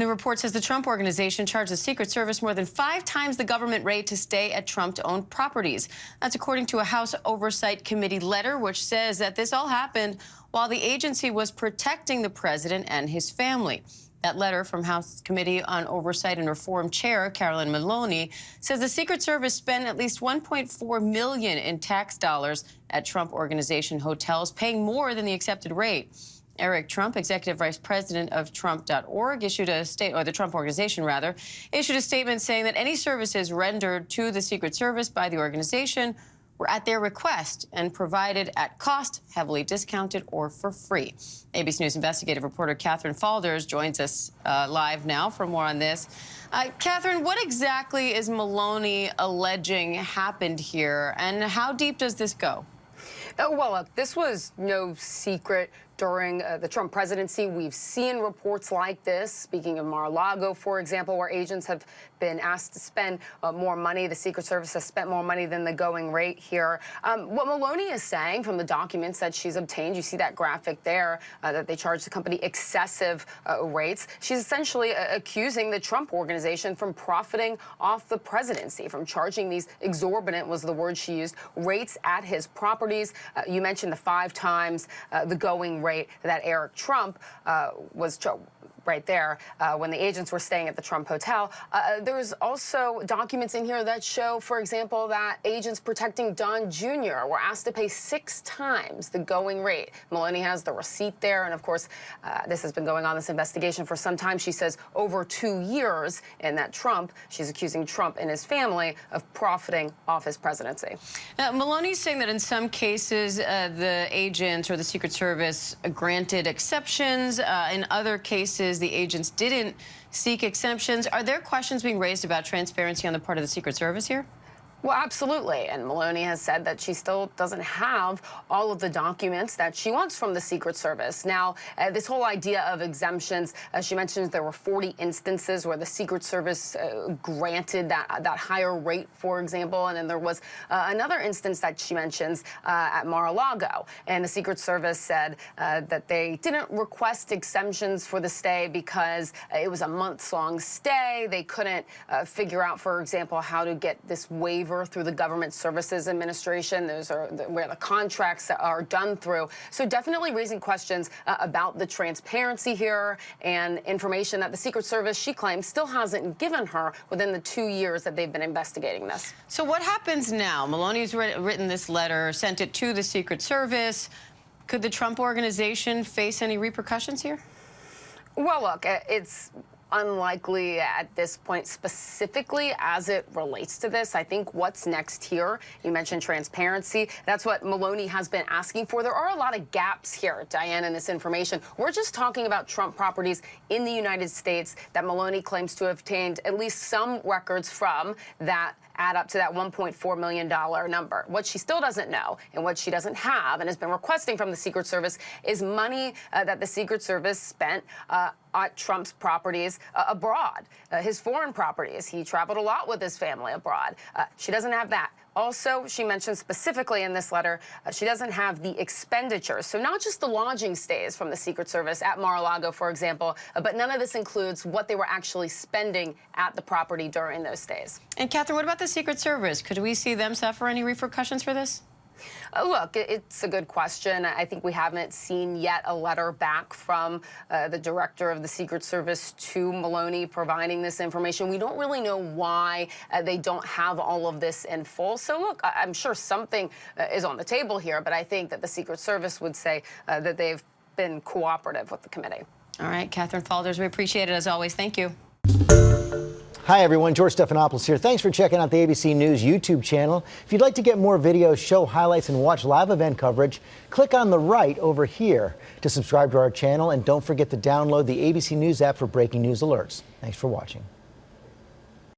The report says the Trump Organization charged the Secret Service more than 5 times the government rate to stay at Trump-owned properties. That's according to a House Oversight Committee letter, which says that this all happened while the agency was protecting the president and his family. That letter from House Committee on Oversight and Reform Chair Carolyn Maloney says the Secret Service spent at least $1.4 million in tax dollars at Trump Organization hotels, paying more than the accepted rate. Eric Trump, executive vice president of Trump.org, issued a statement, or the Trump Organization, rather, issued a statement saying that any services rendered to the Secret Service by the organization were at their request and provided at cost, heavily discounted, or for free. ABC News investigative reporter Catherine Falders joins us live now for more on this. Catherine, what exactly is Maloney alleging happened here, and how deep does this go? Well, look, this was no secret. During the Trump presidency, we've seen reports like this. Speaking of Mar-a-Lago, for example, where agents have been asked to spend more money. The Secret Service has spent more money than the going rate here. What Maloney is saying from the documents that she's obtained, you see that graphic there, that they charged the company excessive rates. She's essentially accusing the Trump Organization from profiting off the presidency, from charging these exorbitant, was the word she used, rates at his properties. You mentioned the 5 times the going rate that Eric Trump was right there when the agents were staying at the Trump Hotel. There's also documents in here that show, for example, that agents protecting Don Jr. were asked to pay 6 times the going rate. Maloney has the receipt there, and of course, this has been going on, this investigation, for some time. She says over 2 years, and that she's accusing Trump and his family of profiting off his presidency. Maloney's saying that in some cases, the agents or the Secret Service granted exceptions. In other cases, the agents didn't seek exemptions. Are there questions being raised about transparency on the part of the Secret Service here? Well, absolutely. And Maloney has said that she still doesn't have all of the documents that she wants from the Secret Service. Now, this whole idea of exemptions, she mentions there were 40 instances where the Secret Service granted that higher rate, for example. And then there was another instance that she mentions at Mar-a-Lago. And the Secret Service said that they didn't request exemptions for the stay because it was a months-long stay. They couldn't figure out, for example, how to get this waiver through the Government Services Administration. Those are where the contracts are done through. So definitely raising questions about the transparency here and information that the Secret Service, she claims, still hasn't given her within the 2 years that they've been investigating this. So what happens now? Maloney's written this letter, sent it to the Secret Service. Could the Trump Organization face any repercussions here? Well, look, it's unlikely at this point, specifically as it relates to this. I think what's next here, you mentioned transparency. That's what Maloney has been asking for. There are a lot of gaps here, Diane, in this information. We're just talking about Trump properties in the United States that Maloney claims to have obtained at least some records from that add up to that $1.4 million number. What she still doesn't know and what she doesn't have and has been requesting from the Secret Service is money that the Secret Service spent at Trump's properties abroad, his foreign properties. He traveled a lot with his family abroad. She doesn't have that. Also, she mentioned specifically in this letter, she doesn't have the expenditures. So not just the lodging stays from the Secret Service at Mar-a-Lago, for example, but none of this includes what they were actually spending at the property during those stays. And Catherine, what about the Secret Service? Could we see them suffer any repercussions for this? Look, it's a good question. I think we haven't seen yet a letter back from the director of the Secret Service to Maloney providing this information. We don't really know why they don't have all of this in full. So, look, I'm sure something is on the table here, but I think that the Secret Service would say that they've been cooperative with the committee. All right, Catherine Falders, we appreciate it as always. Thank you. Hi, everyone. George Stephanopoulos here. Thanks for checking out the ABC News YouTube channel. If you'd like to get more videos, show highlights, and watch live event coverage, click on the right over here to subscribe to our channel. And don't forget to download the ABC News app for breaking news alerts. Thanks for watching.